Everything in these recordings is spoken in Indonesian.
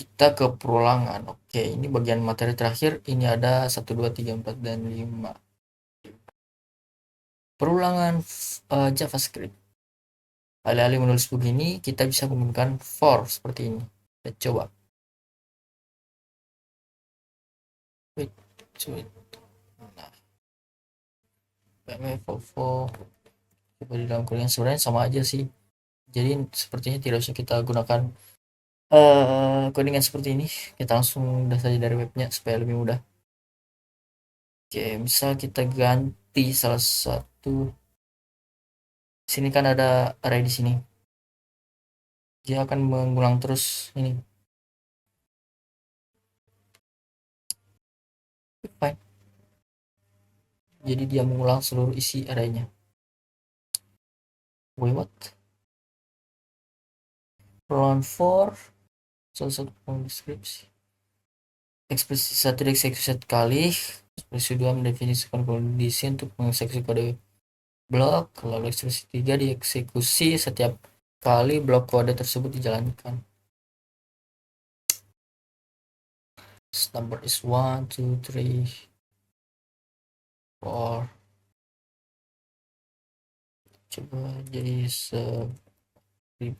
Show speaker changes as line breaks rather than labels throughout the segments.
kita ke perulangan. Oke, ini bagian materi terakhir. Ini ada 1, 2, 3, 4, dan 5. Perulangan JavaScript. Alih-alih menulis begini, kita bisa menggunakan for seperti ini. Kita coba. Wait, wait. Nah, PMFOFO. Coba di dalam coding sebenarnya sama aja sih. Jadi sepertinya tidak usah kita gunakan codingan seperti ini. Kita langsung udah saja dari webnya supaya lebih mudah. Oke, misal kita ganti salah satu. Sini kan ada array di sini. Dia akan mengulang terus ini. Fine. Jadi dia mengulang seluruh isi arraynya. Wait, what? Round 4 salah satu deskripsi. Ekspresi satu dieksekusi satu kali. Ekspresi 2 mendefinisikan kondisi untuk mengeksekusi kode blok. Lalu ekspresi 3 dieksekusi setiap kali blok kode tersebut dijalankan. This number is 1, 2, 3, 4. Coba jadi 1000.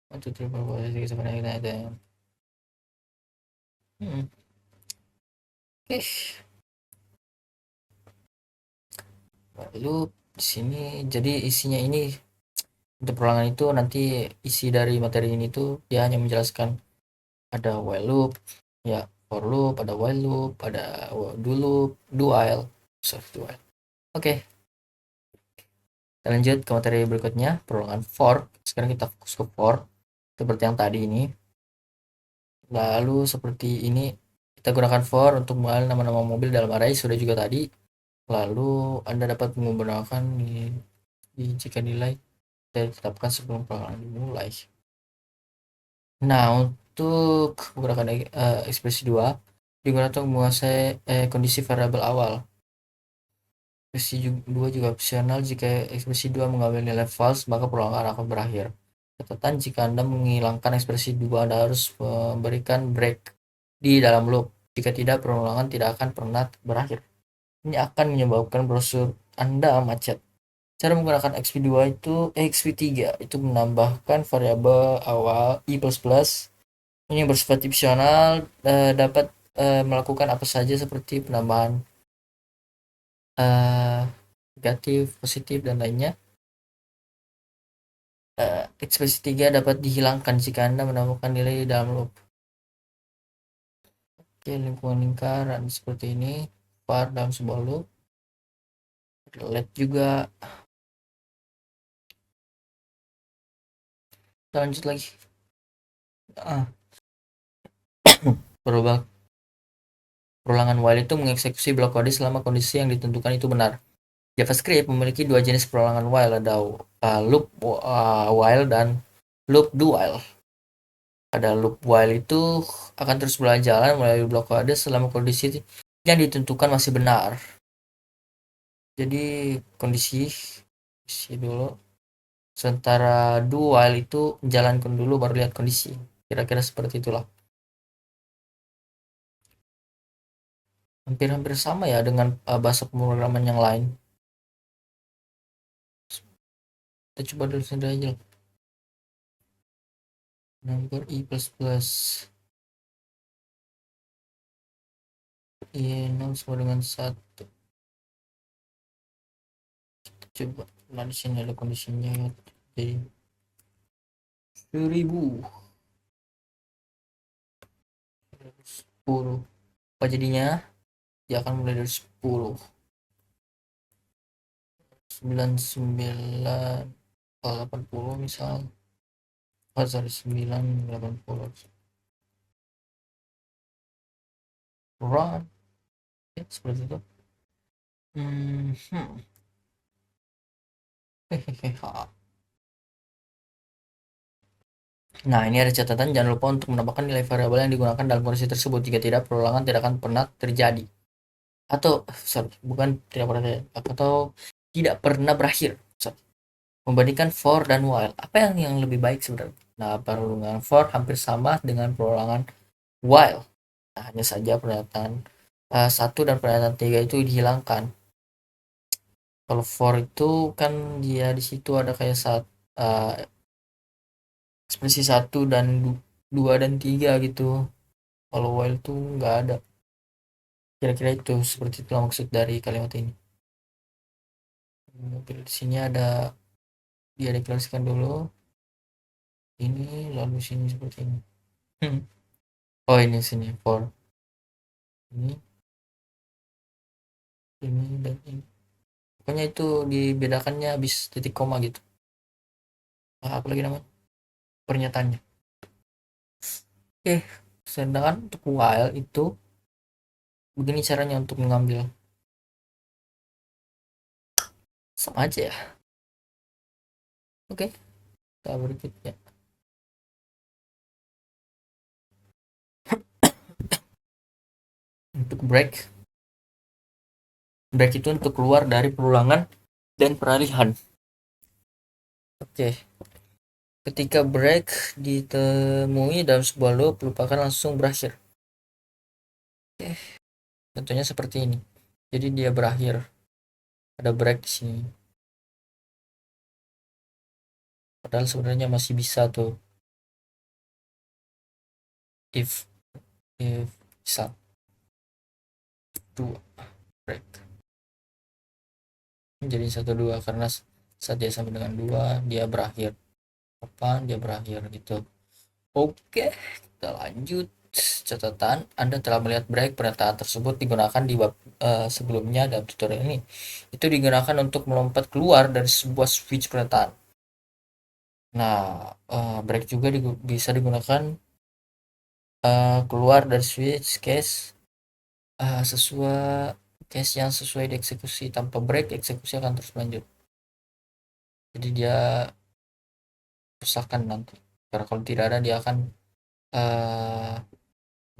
1, 2, 3, 4, 5, 6, 7, 8, 9, 10. Oke. Lalu di sini jadi isinya ini untuk perulangan itu nanti isi dari materi ini tuh dia hanya menjelaskan ada while loop, ya for loop, ada while loop, ada do loop, do while, do while. Oke, kita lanjut ke materi berikutnya, perulangan for. Sekarang kita fokus ke for seperti yang tadi ini. Lalu seperti ini kita gunakan for untuk mengenal nama-nama mobil dalam array sudah juga tadi. Lalu Anda dapat menggunakan jika nilai ditetapkan sebelum perulangan dimulai. Nah, untuk menggunakan ekspresi 2 digunakan untuk menguasai kondisi variabel awal. Ekspresi 2 juga opsional. Jika ekspresi 2 mengambil nilai false, maka perulangan akan berakhir. Catatan, jika Anda menghilangkan ekspresi 2, Anda harus memberikan break di dalam loop. Jika tidak, perulangan tidak akan pernah berakhir. Ini akan menyebabkan browser Anda macet. Cara menggunakan XP2 itu XP3 itu menambahkan variabel awal i++ ini bersifat opsional, dapat melakukan apa saja seperti penambahan negatif, positif, dan lainnya. Ekspresi 3 dapat dihilangkan jika Anda menemukan nilai di dalam loop. Oke, lingkungan lingkaran seperti ini, var dalam sebuah loop. Let juga. Kita lanjut lagi. Perulangan while itu mengeksekusi blok kode selama kondisi yang ditentukan itu benar. JavaScript memiliki dua jenis perulangan while, ada loop while dan loop do while. Ada loop while itu akan terus berjalan melalui blok kode selama kondisi yang ditentukan masih benar. Jadi kondisi dulu. Sementara do while itu jalankan dulu baru lihat kondisi. Kira-kira seperti itulah. Hampir-hampir sama ya dengan bahasa pemrograman yang lain. Kita coba dulu sendiri aja. Number i++ i0 sama dengan 1. Coba, nah di sini ada kondisinya ya. Jadi 1000 10. Apa jadinya? Dia akan mulai dari 10. 99 80 misal. Oh, sorry, 980. Run. Ya, seperti itu. Hehehe. Nah, ini ada catatan, jangan lupa untuk menambahkan nilai variabel yang digunakan dalam kondisi tersebut. Jika tidak, perulangan tidak akan pernah terjadi. Atau, sorry, bukan tidak pernah terjadi, atau tidak pernah berakhir. Sorry. Membandingkan for dan while, apa yang lebih baik sebenarnya? Nah, perulangan for hampir sama dengan perulangan while. Nah, hanya saja pernyataan satu dan pernyataan tiga itu dihilangkan. Kalau for itu kan dia di situ ada kayak uh, ekspresi satu dan dua dan tiga gitu. Kalau while tuh nggak ada. Kira-kira itu seperti itu maksud dari kalimat ini. Mungkin di sini ada dia deklarasikan dulu ini lalu sini seperti ini. Hmm. Oh ini sini for ini dan ini. Pokoknya itu dibedakannya habis titik koma gitu. Apa lagi namanya? Pernyataannya. Oke, sedangkan untuk while itu begini caranya untuk mengambil. Sama aja ya. Oke, kita berikutnya. Untuk break itu untuk keluar dari perulangan dan peralihan. Oke, ketika break ditemui dalam sebuah loop, lupakan langsung berakhir. Oke, contohnya seperti ini. Jadi dia berakhir. Ada break di sini. Padahal sebenarnya masih bisa tuh if bisa dua break jadi satu dua karena saat dia sama dengan dua dia berakhir kapan dia berakhir gitu. Oke, kita lanjut. Catatan, Anda telah melihat break pernyataan tersebut digunakan di bab sebelumnya dalam tutorial ini. Itu digunakan untuk melompat keluar dari sebuah switch pernyataan. Nah, break juga bisa digunakan keluar dari switch case sesuai case yang sesuai dieksekusi. Tanpa break, eksekusi akan terus lanjut. Jadi dia rusakkan nanti. Karena kalau tidak ada dia akan uh,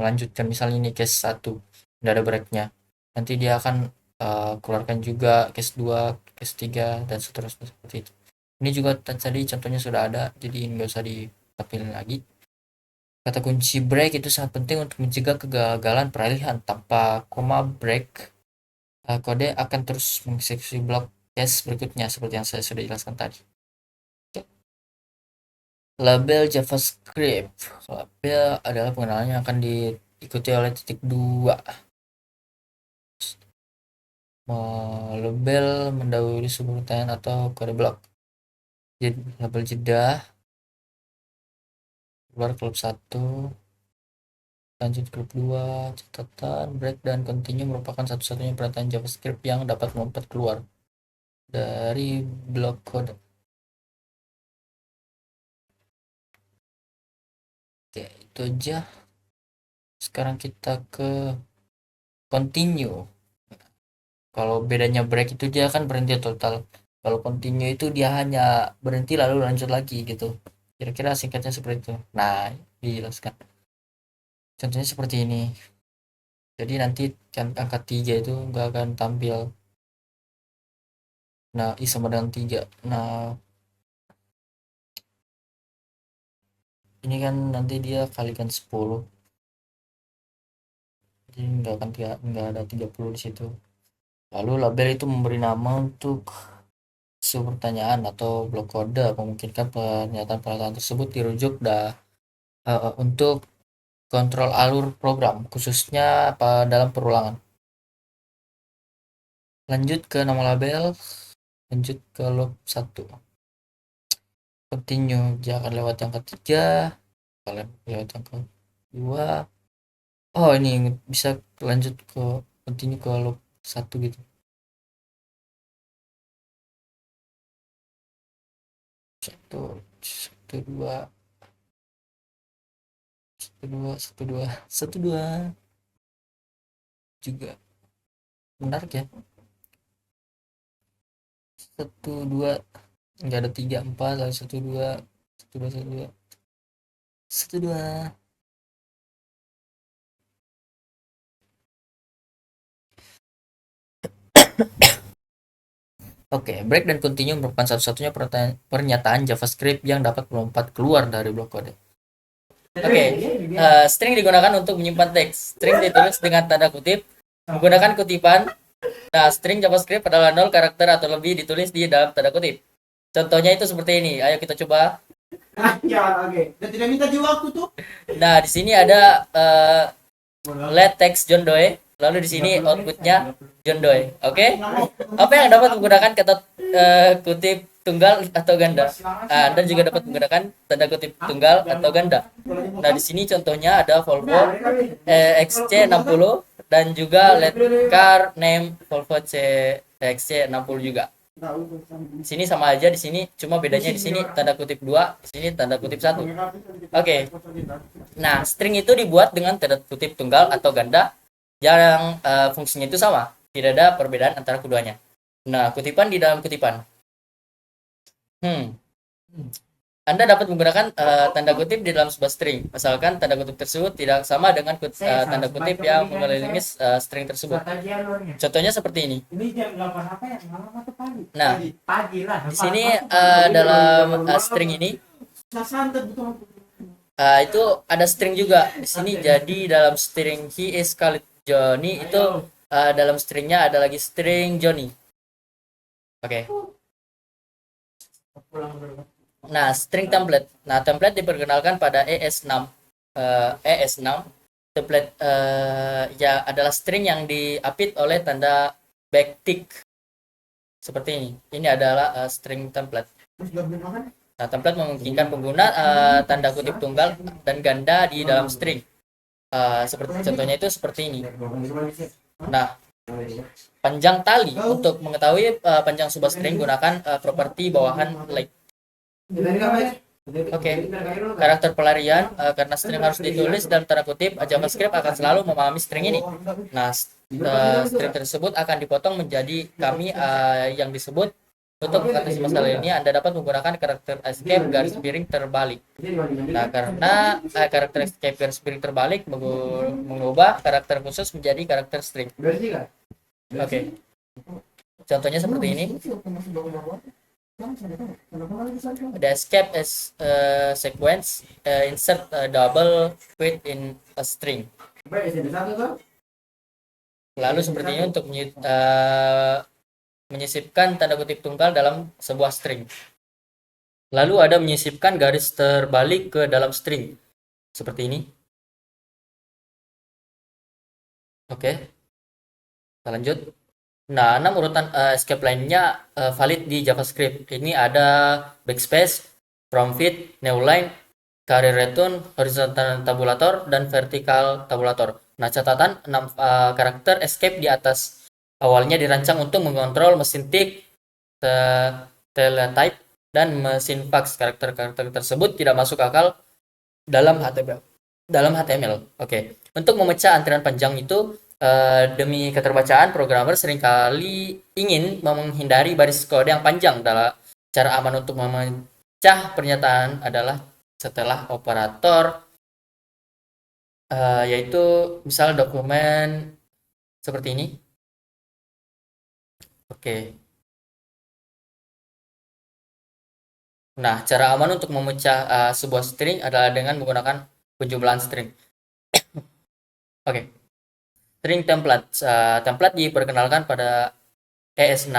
melanjutkan. Misalnya ini case satu tidak ada breaknya. Nanti dia akan keluarkan juga case 2 case 3 dan seterusnya seperti itu. Ini juga tadi contohnya sudah ada, jadi nggak usah ditampilin lagi. Kata kunci break itu sangat penting untuk mencegah kegagalan peralihan. Tanpa koma break, kode akan terus mengeksekusi blok case berikutnya seperti yang saya sudah jelaskan tadi. Label JavaScript. Label adalah pengenalan yang akan diikuti oleh titik 2. Label mendahului sebuah pertanyaan atau kode blok. Jadi label jeda, keluar klub 1, lanjut klub 2, catatan, break, dan continue merupakan satu-satunya perkataan JavaScript yang dapat melompat keluar dari blok kode. Oke, itu aja. Sekarang kita ke continue. Kalau bedanya break itu dia kan berhenti total. Kalau continue itu dia hanya berhenti lalu lanjut lagi gitu. Kira-kira singkatnya seperti itu. Nah, dijelaskan. Contohnya seperti ini. Jadi nanti kan angka 3 itu nggak akan tampil. Nah, I sama dengan 3. Nah, ini kan nanti dia kalikan 10. Jadi nggak ada 30 di situ. Lalu label itu memberi nama untuk sebuah pertanyaan atau blok kode memungkinkan pernyataan-pernyataan tersebut dirujuk untuk kontrol alur program khususnya dalam perulangan. Lanjut ke nama label, lanjut ke loop 1. Continue, dia akan lewat yang ketiga, kalian lewat yang kedua. Oh ini bisa lanjut ke continue ke loop 1 gitu. Satu, satu dua, satu dua, satu dua, satu dua juga menarik ya. Satu dua nggak ada tiga empat lalu satu dua satu dua satu dua satu dua. Oke, break dan continue merupakan satu-satunya pernyataan JavaScript yang dapat melompat keluar dari blok kode. Oke, string digunakan untuk menyimpan teks. String ditulis dengan tanda kutip menggunakan kutipan. Nah, string JavaScript adalah 0 karakter atau lebih ditulis di dalam tanda kutip. Contohnya itu seperti ini. Ayo kita coba.
Ya, oke. Dan tidak minta di waktu tuh.
Nah, di sini ada let text John Doe. Lalu di sini outputnya John Doe. Oke? Apa yang dapat menggunakan kata kutip tunggal atau ganda? Anda juga dapat menggunakan tanda kutip tunggal atau ganda. Nah, di sini contohnya ada Volvo XC60 dan juga let car name Volvo XC60 juga. Di sini sama aja, di sini cuma bedanya di sini tanda kutip 2, di sini tanda kutip 1. Oke. Nah, string itu dibuat dengan tanda kutip tunggal atau ganda yang fungsinya itu sama. Tidak ada perbedaan antara keduanya. Nah, kutipan di dalam kutipan. Anda dapat menggunakan tanda kutip di dalam sebuah string, asalkan tanda kutip tersebut tidak sama dengan tanda kutip yang mengelilingi string tersebut. Contohnya seperti ini.
Ini jam 8 apa ya? Malam atau pagi?
Nah,
Pagi lah.
di sini dalam string ini itu ada string juga. Di sini jadi dalam string he is called Johnny itu dalam stringnya ada lagi string Johnny. Oke. Nah, string template. Nah, template diperkenalkan pada ES6. ES6 template ya adalah string yang diapit oleh tanda backtick. Seperti ini. Ini adalah string template. Nah, template memungkinkan pengguna tanda kutip tunggal dan ganda di dalam string. Seperti contohnya itu seperti ini. Nah, panjang tali untuk mengetahui panjang sebuah string gunakan properti bawahan like. Oke, karakter pelarian karena string harus ditulis dalam tanda kutip, JavaScript akan selalu memahami string ini. Nah, string tersebut akan dipotong menjadi kami yang disebut. Untuk mengatasi masalah ini, Anda dapat menggunakan karakter escape garis miring terbalik. Nah, karena karakter escape garis miring terbalik mengubah karakter khusus menjadi karakter string. Oke. Contohnya seperti ini. The escape is sequence insert a double quote in a string. Lalu seperti ini untuk menyisipkan tanda kutip tunggal dalam sebuah string. Lalu ada menyisipkan garis terbalik ke dalam string. Seperti ini. Oke. Kita lanjut. Nah, 6 urutan escape lainnya valid di JavaScript. Ini ada backspace, from fit, newline, career return, horizontal tabulator, dan vertical tabulator. Nah, catatan 6 karakter escape di atas awalnya dirancang untuk mengontrol mesin tick, teletype, dan mesin fax. Karakter-karakter tersebut tidak masuk akal dalam HTML. Oke. Untuk memecah antrian panjang itu demi keterbacaan, programmer seringkali ingin menghindari baris kode yang panjang. Dalam cara aman untuk memecah pernyataan adalah setelah operator yaitu misal dokumen seperti ini. Oke. Nah, cara aman untuk memecah sebuah string adalah dengan menggunakan penjumlahan string. Oke. String template. Template diperkenalkan pada ES6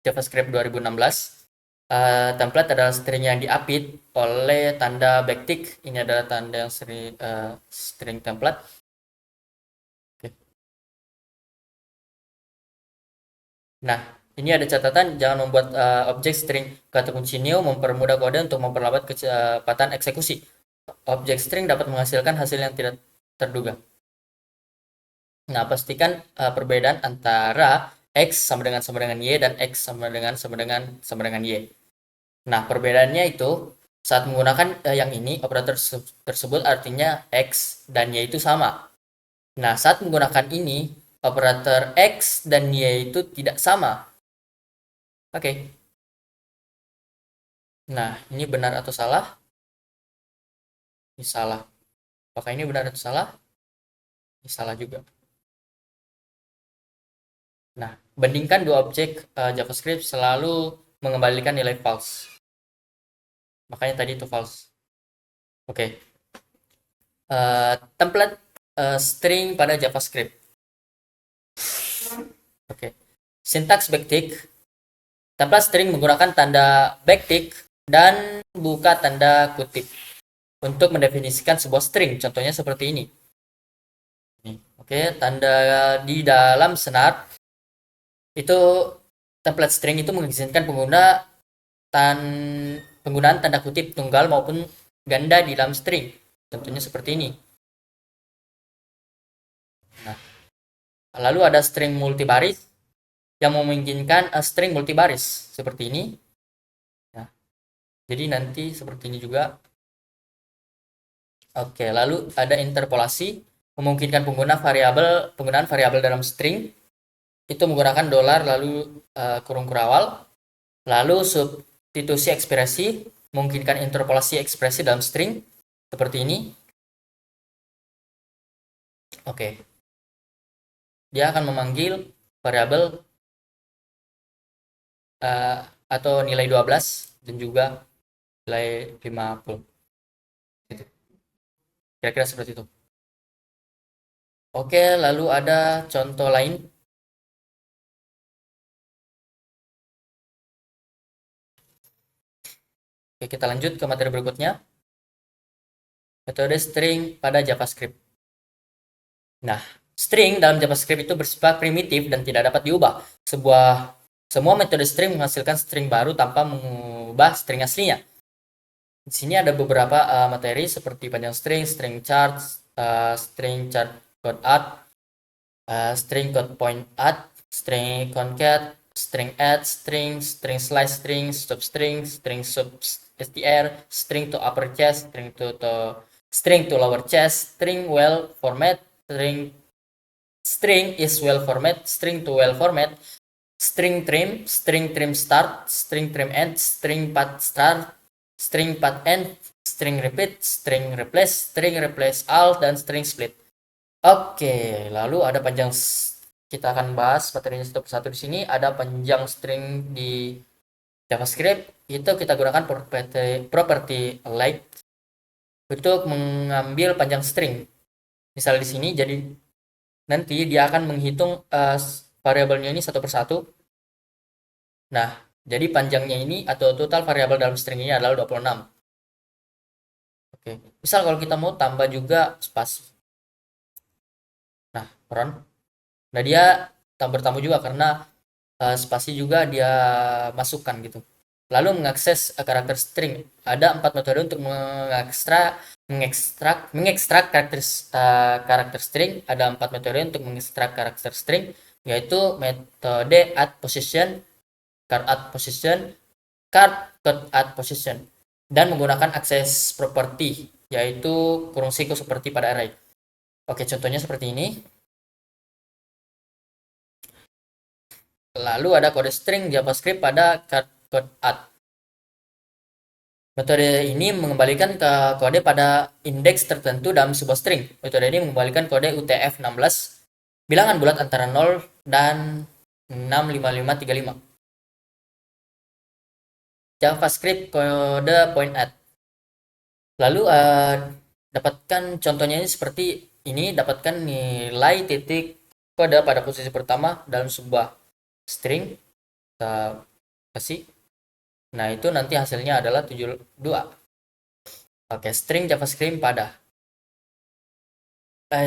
JavaScript 2016. Template adalah string yang diapit oleh tanda backtick. Ini adalah tanda yang string template. Oke. Nah, ini ada catatan jangan membuat objek string kata kunci new mempermudah kode untuk memperlambat kecepatan eksekusi. Objek string dapat menghasilkan hasil yang tidak terduga. Nah, pastikan perbedaan antara X sama dengan Y dan X sama dengan Y. Nah, perbedaannya itu saat menggunakan yang ini, operator tersebut artinya X dan Y itu sama. Nah, saat menggunakan ini, operator X dan Y itu tidak sama. Oke. Nah, ini benar atau salah? Ini salah. Apakah ini benar atau salah? Ini salah juga. Nah, bandingkan dua objek JavaScript selalu mengembalikan nilai false. Makanya tadi itu false. Oke. Template string pada JavaScript. Oke. Sintaks backtick. Template string menggunakan tanda backtick dan buka tanda kutip untuk mendefinisikan sebuah string. Contohnya seperti ini. Oke, tanda di dalam senar itu template string itu mengizinkan penggunaan tanda kutip tunggal maupun ganda di dalam string. Contohnya seperti ini. Nah, lalu ada string multibaris yang memungkinkan string multibaris seperti ini. Nah, jadi nanti seperti ini juga. Oke, lalu ada interpolasi memungkinkan penggunaan variabel dalam string itu menggunakan dolar lalu kurung kurawal. Lalu substitusi ekspresi memungkinkan interpolasi ekspresi dalam string seperti ini. Oke. Dia akan memanggil variabel atau nilai 12 dan juga nilai 50. Gitu. Kira-kira seperti itu. Oke, lalu ada contoh lain. Oke, kita lanjut ke materi berikutnya. Metode string pada JavaScript. Nah, string dalam JavaScript itu bersifat primitif dan tidak dapat diubah. Semua metode string menghasilkan string baru tanpa mengubah string aslinya. Di sini ada beberapa materi seperti panjang string, string chart code add, string code point add, string concat, string add, string slice, string substring, string substr, string to upper chest, string to lower chest, string well format, string is well format, string to well format, string trim start, string trim end, string path start, string path end, string repeat, string replace all, dan string split. Oke, lalu ada kita akan bahas materinya satu persatu di sini. Ada panjang string di JavaScript, itu kita gunakan property like untuk mengambil panjang string. Misal di sini, jadi nanti dia akan menghitung variabelnya ini satu persatu. Nah, jadi panjangnya ini atau total variabel dalam string ini adalah 26. Oke, misal kalau kita mau tambah juga spasi. Nah, nah dia bertambah juga karena spasi juga dia masukkan gitu. Lalu mengakses karakter string. Ada 4 metode untuk mengekstrak karakter string. Ada 4 metode untuk mengekstrak karakter string, yaitu metode add position, card add position, dan menggunakan akses property, yaitu kurung siku seperti pada array. Oke, contohnya seperti ini. Lalu ada kode string JavaScript pada code add. Metode ini mengembalikan ke kode pada indeks tertentu dalam sebuah string. Metode ini mengembalikan kode UTF-16 bilangan bulat antara 0 dan 65535. JavaScript kode point add. Lalu dapatkan contohnya ini seperti ini, dapatkan nilai titik kode pada posisi pertama dalam sebuah string. Kita kasih. Nah, itu nanti hasilnya adalah 72. Oke, string JavaScript pada.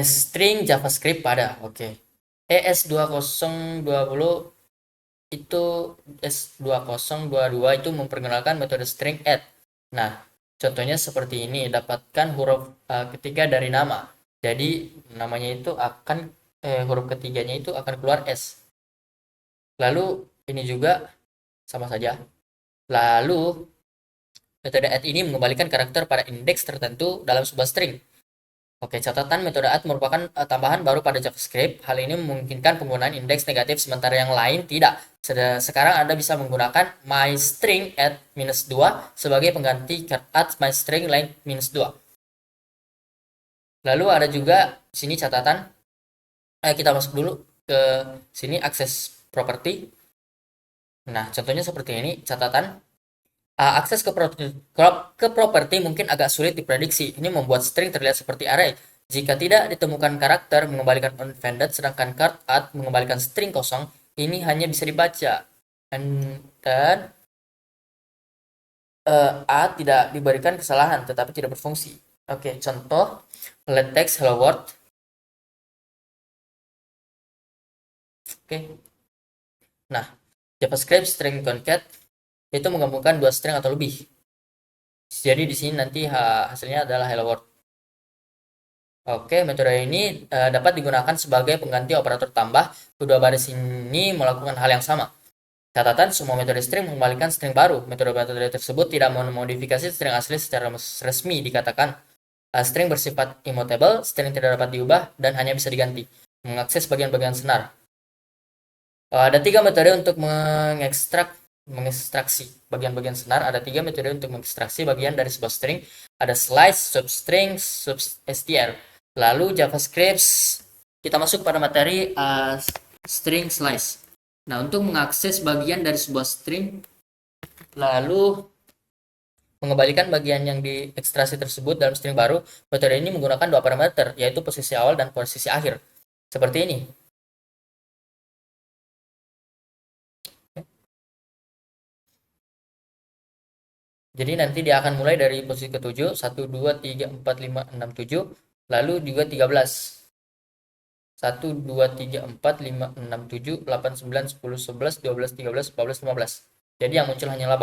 String JavaScript pada. Oke. ES2020 itu S2022 itu memperkenalkan metode string add. Nah, contohnya seperti ini, dapatkan huruf ketiga dari nama. Jadi namanya itu akan huruf ketiganya itu akan keluar S. Lalu ini juga sama saja. Lalu metode add ini mengembalikan karakter pada indeks tertentu dalam sebuah string. Oke, catatan metode add merupakan tambahan baru pada JavaScript. Hal ini memungkinkan penggunaan indeks negatif sementara yang lain tidak. Sekarang Anda bisa menggunakan myString add -2 sebagai pengganti add myString line -2. Lalu ada juga di sini catatan. Kita masuk dulu ke sini akses properti. Nah, contohnya seperti ini, catatan. Akses ke properti mungkin agak sulit diprediksi. Ini membuat string terlihat seperti array. Jika tidak ditemukan karakter, mengembalikan unfounded, sedangkan card at mengembalikan string kosong, ini hanya bisa dibaca. Dan A tidak diberikan kesalahan, tetapi tidak berfungsi. Oke, contoh, let text hello world. Oke. Nah, JavaScript string concat itu menggabungkan dua string atau lebih. Jadi di sini nanti hasilnya adalah hello world. Oke, metode ini dapat digunakan sebagai pengganti operator tambah. Kedua baris ini melakukan hal yang sama. Catatan, semua metode string mengembalikan string baru. Metode-metode tersebut tidak memodifikasi string asli secara resmi. Dikatakan string bersifat immutable, string tidak dapat diubah, dan hanya bisa diganti. Mengakses bagian-bagian senar. Ada tiga metode untuk mengekstraksi bagian-bagian senar. Ada tiga metode untuk mengekstraksi bagian dari sebuah string. Ada slice, substring, substr. Lalu JavaScript, kita masuk pada materi string slice. Nah, untuk mengakses bagian dari sebuah string, lalu mengembalikan bagian yang diekstraksi tersebut dalam string baru, metode ini menggunakan dua parameter, yaitu posisi awal dan posisi akhir. Seperti ini. Jadi nanti dia akan mulai dari posisi ke-7, 1, 2, 3, 4, 5, 6, 7, lalu juga 13. 1, 2, 3, 4, 5, 6, 7, 8, 9, 10, 11, 12, 13, 14, 15. Jadi yang muncul hanyalah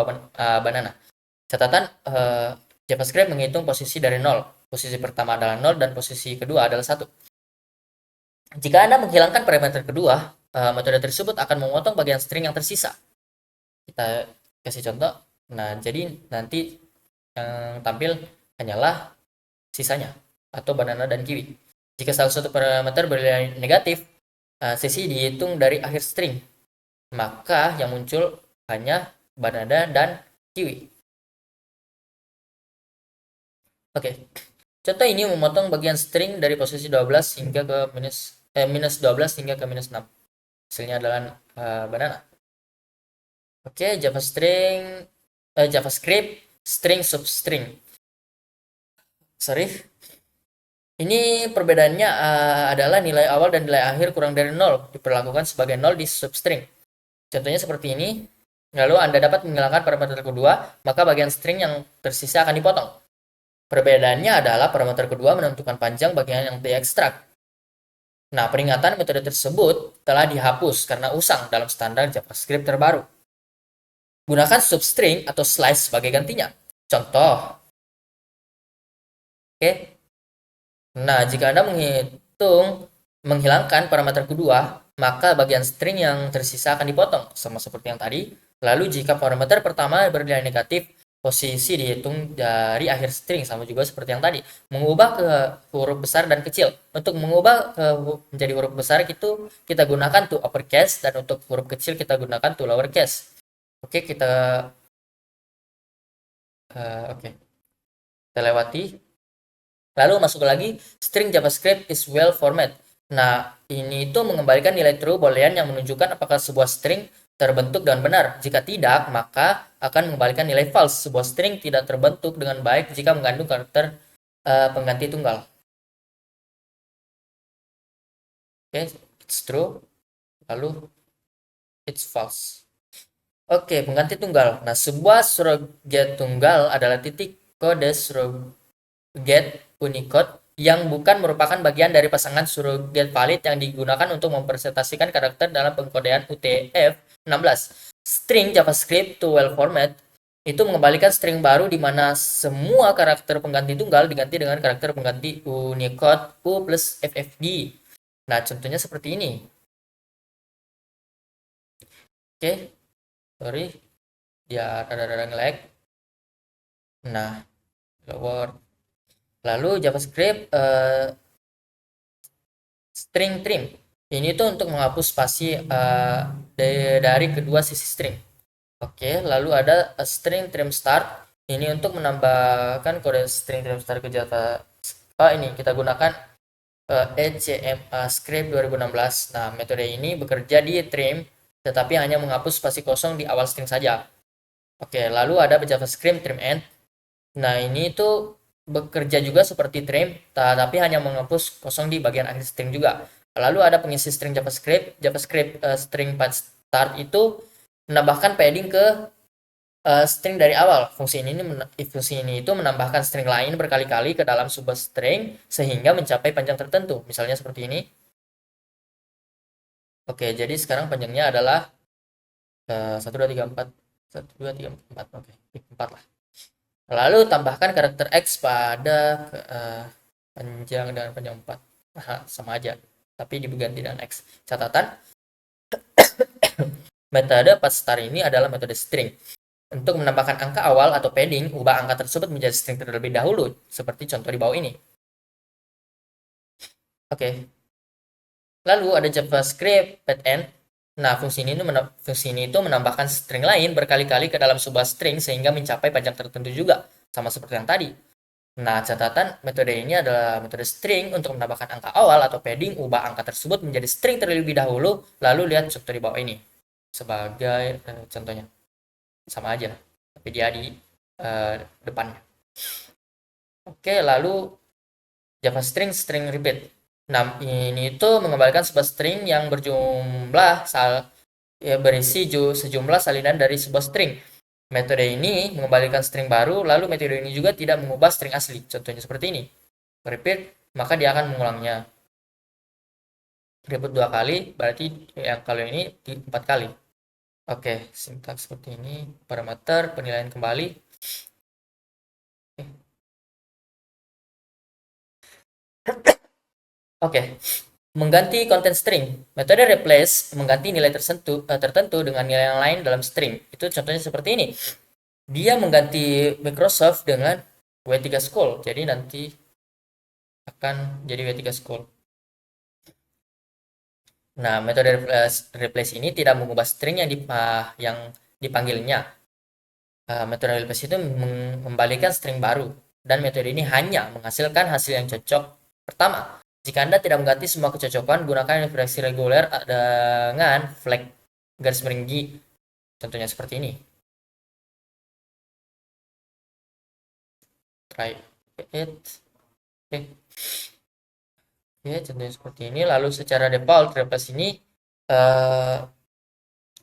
banana. Catatan, JavaScript menghitung posisi dari 0. Posisi pertama adalah 0 dan posisi kedua adalah 1. Jika Anda menghilangkan parameter kedua, metode tersebut akan memotong bagian string yang tersisa. Kita kasih contoh. Nah, jadi nanti yang tampil hanyalah sisanya, atau banana dan kiwi. Jika salah satu parameter bernilai negatif, sesi dihitung dari akhir string. Maka yang muncul hanya banana dan kiwi. Oke. Contoh ini memotong bagian string dari posisi 12 hingga ke minus 12 hingga ke minus 6. Hasilnya adalah banana. Oke, JavaScript string substring. Sorry. Ini perbedaannya adalah nilai awal dan nilai akhir kurang dari 0 diperlakukan sebagai 0 di substring. Contohnya seperti ini. Lalu Anda dapat menghilangkan parameter kedua, maka bagian string yang tersisa akan dipotong. Perbedaannya adalah parameter kedua menentukan panjang bagian yang diekstrak. Nah, peringatan metode tersebut telah dihapus karena usang dalam standar JavaScript terbaru. Gunakan substring atau slice sebagai gantinya. Contoh. Oke. Nah, jika Anda menghilangkan parameter kedua, maka bagian string yang tersisa akan dipotong, sama seperti yang tadi. Lalu jika parameter pertama bernilai negatif, posisi dihitung dari akhir string, sama juga seperti yang tadi. Mengubah ke huruf besar dan kecil. Untuk mengubah menjadi huruf besar itu kita gunakan to uppercase, dan untuk huruf kecil kita gunakan to lowercase. Oke, kita lewati. Lalu masuk lagi, string JavaScript is well formatted. Nah, ini itu mengembalikan nilai true boolean yang menunjukkan apakah sebuah string terbentuk dengan benar. Jika tidak, maka akan mengembalikan nilai false. Sebuah string tidak terbentuk dengan baik jika mengandung karakter pengganti tunggal. Oke, it's true. Lalu, it's false. Oke, pengganti tunggal. Nah, sebuah surrogate tunggal adalah titik kode surrogate Unicode yang bukan merupakan bagian dari pasangan surrogate valid yang digunakan untuk mempresentasikan karakter dalam pengkodean UTF-16. String JavaScript to well format itu mengembalikan string baru di mana semua karakter pengganti tunggal diganti dengan karakter pengganti Unicode U plus FFG. Nah, contohnya seperti ini. Oke. Sorry, dia rada-rada nge-lag. Nah, lower. Lalu JavaScript string trim. Ini tuh untuk menghapus spasi dari kedua sisi string. Oke, lalu ada string trim start. Ini untuk menambahkan kode string trim start ke Java. Ini kita gunakan ECMAScript 2016. Nah, metode ini bekerja di trim, tetapi hanya menghapus spasi kosong di awal string saja. Oke, lalu ada JavaScript trim end. Nah, ini itu bekerja juga seperti trim, tapi hanya menghapus kosong di bagian akhir string juga. Lalu ada pengisi string JavaScript. JavaScript string path start itu menambahkan padding ke string dari awal. Fungsi ini itu menambahkan string lain berkali-kali ke dalam sebuah string sehingga mencapai panjang tertentu. Misalnya seperti ini. Oke, jadi sekarang panjangnya adalah 1 2 3 4 1 2 3 4. Oke, 4 lah. Lalu tambahkan karakter X pada panjang dengan panjang 4. Nah, sama aja, tapi diganti dengan X. Catatan, metode pathStart ini adalah metode string. Untuk menambahkan angka awal atau padding, ubah angka tersebut menjadi string terlebih dahulu, seperti contoh di bawah ini. Oke. Lalu ada JavaScript path-end. Nah, fungsi ini itu menambahkan string lain berkali-kali ke dalam sebuah string sehingga mencapai panjang tertentu juga, sama seperti yang tadi. Nah, catatan, metode ini adalah metode string. Untuk menambahkan angka awal atau padding, ubah angka tersebut menjadi string terlebih dahulu, lalu lihat contoh di bawah ini. Sebagai contohnya. Sama aja, tapi dia di depannya. Oke, lalu Java string repeat. Nah, ini itu mengembalikan sebuah string yang berjumlah berisi sejumlah salinan dari sebuah string. Metode ini mengembalikan string baru, lalu metode ini juga tidak mengubah string asli. Contohnya seperti ini. Repeat, maka dia akan mengulangnya. Repeat 2 kali, berarti yang kali ini 4 kali. Oke, sintaks seperti ini. Parameter, penilaian kembali. Oke. Mengganti konten string. Metode replace mengganti nilai tertentu dengan nilai yang lain dalam string. Itu contohnya seperti ini. Dia mengganti Microsoft dengan W3 School. Jadi nanti akan jadi W3 School. Nah, metode replace ini tidak mengubah string yang dipanggilnya. Metode replace itu mengembalikan string baru. Dan metode ini hanya menghasilkan hasil yang cocok. Pertama, jika Anda tidak mengganti semua kecocokan, gunakan ekspresi reguler dengan flag garis miring. Contohnya seperti ini. Try it. Oke. Oke, contohnya seperti ini. Lalu secara default, replace ini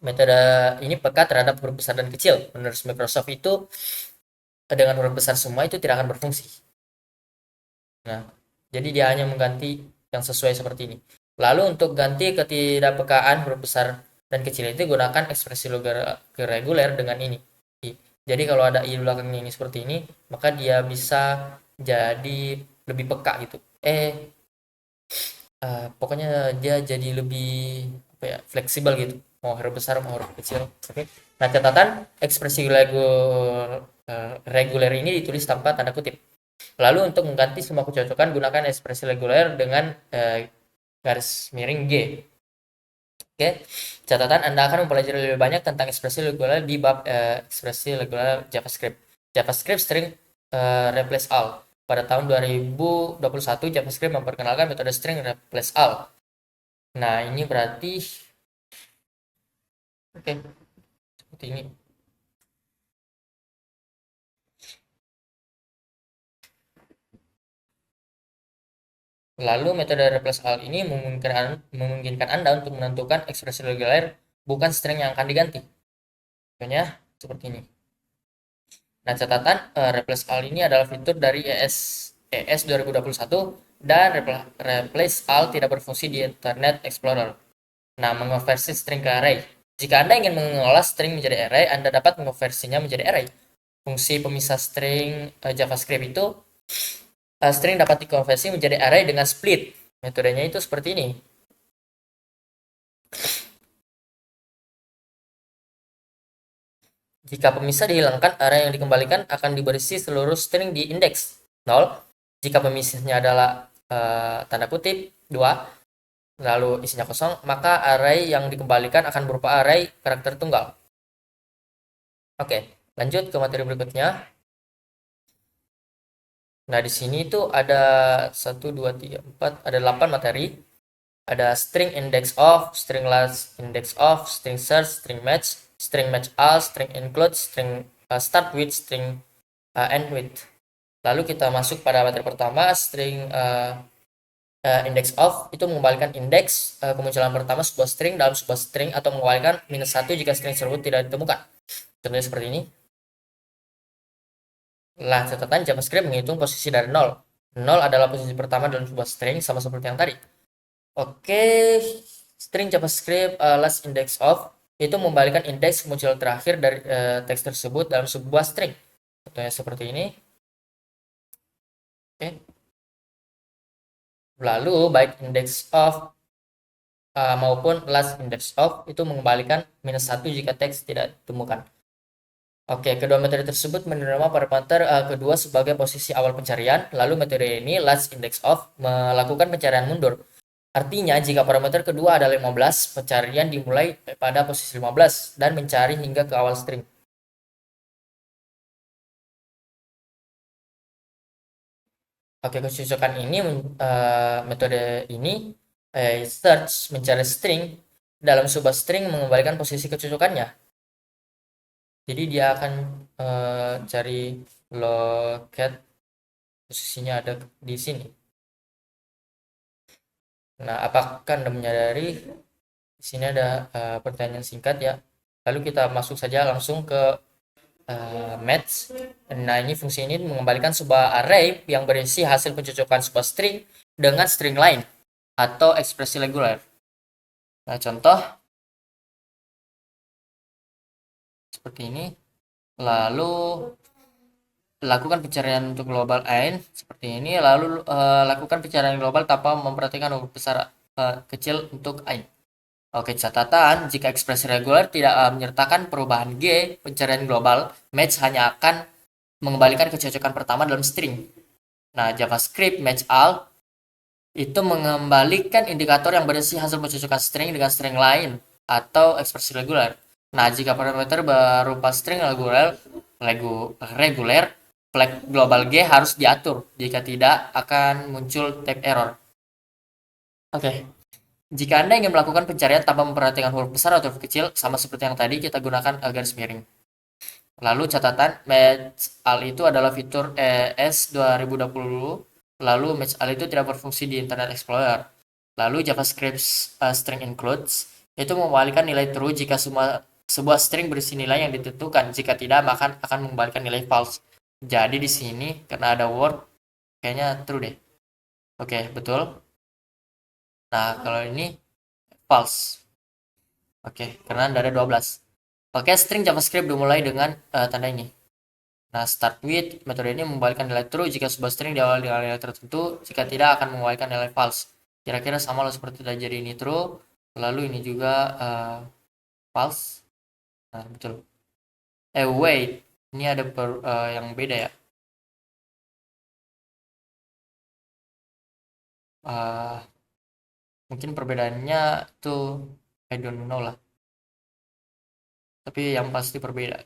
metode ini peka terhadap huruf besar dan kecil. Menurut Microsoft itu dengan huruf besar semua itu tidak akan berfungsi. Nah, jadi dia hanya mengganti yang sesuai seperti ini. Lalu untuk ganti ketidakpekaan huruf besar dan kecil itu gunakan ekspresi reguler dengan ini. Jadi kalau ada i belakangnya ini seperti ini, maka dia bisa jadi lebih peka gitu. Pokoknya dia jadi lebih fleksibel gitu. Mau huruf besar mau huruf kecil. Oke. Nah, catatan ekspresi reguler ini ditulis tanpa tanda kutip. Lalu untuk mengganti semua kecocokan, gunakan ekspresi reguler dengan garis miring G. Oke, catatan Anda akan mempelajari lebih banyak tentang ekspresi reguler di bab ekspresi reguler JavaScript. JavaScript string replace all. Pada tahun 2021, JavaScript memperkenalkan metode string replace all. Nah, ini berarti oke, seperti ini. Lalu metode replace all ini memungkinkan Anda untuk menentukan ekspresi reguler bukan string yang akan diganti. Contohnya seperti ini. Nah, catatan replace all ini adalah fitur dari ES 2021 dan replace all tidak berfungsi di Internet Explorer. Nah, mengonversi string ke array. Jika Anda ingin mengolah string menjadi array, Anda dapat mengonversinya menjadi array. Fungsi pemisah string JavaScript itu string dapat dikonversi menjadi array dengan split. Metodenya itu seperti ini. Jika pemisah dihilangkan, array yang dikembalikan akan diberisi seluruh string di indeks 0. Jika pemisahnya adalah tanda kutip 2, lalu isinya kosong, maka array yang dikembalikan akan berupa array karakter tunggal. Oke, lanjut ke materi berikutnya. Nah, di sini tuh ada 1, 2, 3, 4, ada 8 materi. Ada string index of, string last index of, string search, string match all, string include, string start with, string end with. Lalu kita masuk pada materi pertama, string index of itu mengembalikan indeks kemunculan pertama sebuah string dalam sebuah string atau mengembalikan -1 jika string tersebut tidak ditemukan. Contohnya seperti ini. Lah, catatan JavaScript menghitung posisi dari 0. 0 adalah posisi pertama dalam sebuah string sama seperti yang tadi. Oke, string JavaScript last index of itu mengembalikan indeks kemunculan terakhir dari teks tersebut dalam sebuah string. Contohnya seperti ini. Oke. Lalu baik index of maupun last index of itu mengembalikan -1 jika teks tidak ditemukan. Oke, kedua metode tersebut menerima parameter kedua sebagai posisi awal pencarian, lalu metode ini last index of melakukan pencarian mundur. Artinya, jika parameter kedua adalah 15, pencarian dimulai pada posisi 15 dan mencari hingga ke awal string. Oke, kecocokan ini metode ini search mencari string dalam sebuah string mengembalikan posisi kecocokannya. Jadi dia akan cari locate posisinya ada di sini. Nah, apakah Anda menyadari di sini ada pertanyaan singkat ya. Lalu kita masuk saja langsung ke match. Nah, ini fungsi ini mengembalikan sebuah array yang berisi hasil pencocokan sebuah string dengan string lain atau ekspresi reguler. Nah, contoh seperti ini. Lalu lakukan pencarian untuk global n seperti ini. Lalu lakukan pencarian global tanpa memperhatikan huruf besar kecil untuk n. Oke, catatan, jika ekspresi reguler tidak menyertakan perubahan G, pencarian global, match hanya akan mengembalikan kecocokan pertama dalam string. Nah, JavaScript match all itu mengembalikan indikator yang berisi hasil pencocokan string dengan string lain atau ekspresi reguler. Nah, jika parameter berupa string reguler, flag global G harus diatur. Jika tidak, akan muncul type error. Oke. Jika Anda ingin melakukan pencarian tanpa memperhatikan huruf besar atau huruf kecil, sama seperti yang tadi, kita gunakan garis miring. Lalu catatan, match all itu adalah fitur ES 2020. Lalu match all itu tidak berfungsi di Internet Explorer. Lalu JavaScript string includes itu mengembalikan nilai true jika sebuah string berisi nilai yang ditentukan. Jika tidak, maka akan mengembalikan nilai false. Jadi di sini karena ada word, kayaknya true deh. Oke, betul. Nah, kalau ini false. Oke, karena ada 12. Oke, string JavaScript dimulai dengan tanda ini. Nah, start with metode ini mengembalikan nilai true jika sebuah string diawali dengan nilai tertentu, jika tidak akan mengembalikan nilai false. Kira-kira sama loh seperti tadi, jadi ini true, lalu ini juga false. Nah, betul. Wait, ini ada yang beda ya. Mungkin perbedaannya tuh I don't know lah. Tapi yang pasti berbeda.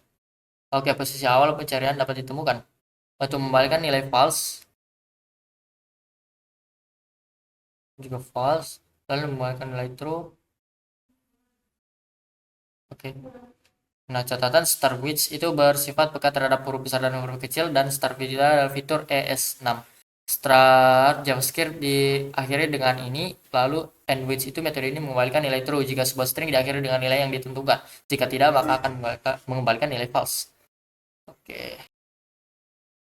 Oke, posisi awal pencarian dapat ditemukan. Untuk membalikan nilai false, juga false, lalu membalikan nilai true. Oke. Nah, catatan start with itu bersifat peka terhadap huruf besar dan huruf kecil, dan start with adalah fitur ES6. Start JavaScript diakhiri dengan ini, lalu end with itu metode ini mengembalikan nilai true jika sebuah string diakhiri dengan nilai yang ditentukan. Jika tidak, maka akan mengembalikan nilai false. Oke.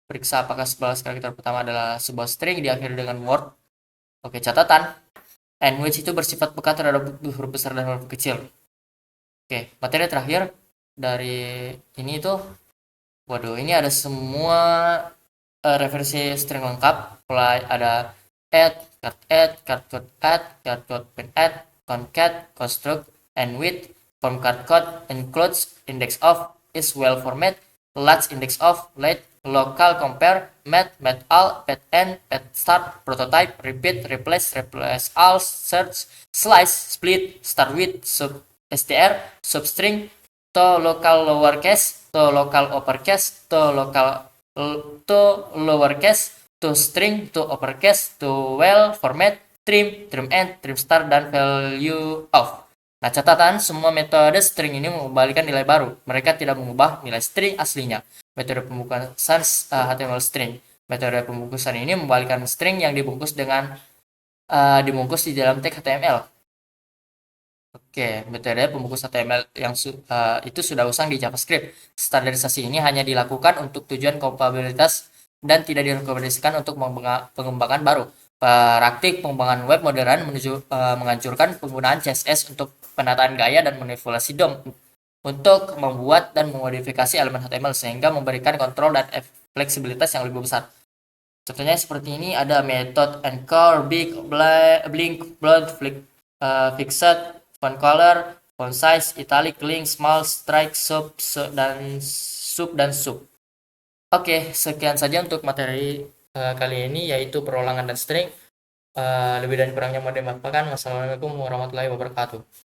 Periksa apakah sebelas karakter pertama adalah sebuah string diakhiri dengan word. Oke, catatan. And which itu bersifat peka terhadap huruf besar dan huruf kecil. Oke, materi terakhir dari ini itu, waduh, ini ada semua referensi string lengkap. Mulai ada add, card code pen add, concat, construct, and with, form card code, includes, index of, is well format, large index of, late, local compare, met all, pet end, pet start, prototype, repeat, replace all, search, slice, split, start with, str, substring, to local lowercase, to local uppercase, to lowercase, to string, to uppercase, to well, format, trim, trim end, trim start, dan value of. Nah, catatan semua metode string ini mengembalikan nilai baru. Mereka tidak mengubah nilai string aslinya. Metode pembungkusan HTML string. Metode pembungkusan ini membalikan string yang dibungkus dibungkus di dalam tag HTML. Oke, metode pembungkus HTML yang itu sudah usang di JavaScript. Standarisasi ini hanya dilakukan untuk tujuan kompatibilitas dan tidak direkomendasikan untuk pengembangan baru. Praktik pengembangan web modern menghancurkan penggunaan CSS untuk penataan gaya dan manipulasi DOM untuk membuat dan memodifikasi elemen HTML sehingga memberikan kontrol dan fleksibilitas yang lebih besar. Contohnya seperti ini, ada metode anchor, blink, blend, fixed, font color, font size, italic, link, small, strike, dan sub. Oke, sekian saja untuk materi kali ini, yaitu perolangan dan string. Lebih dan kurangnya mohon dimaafkan. Wassalamualaikum warahmatullahi wabarakatuh.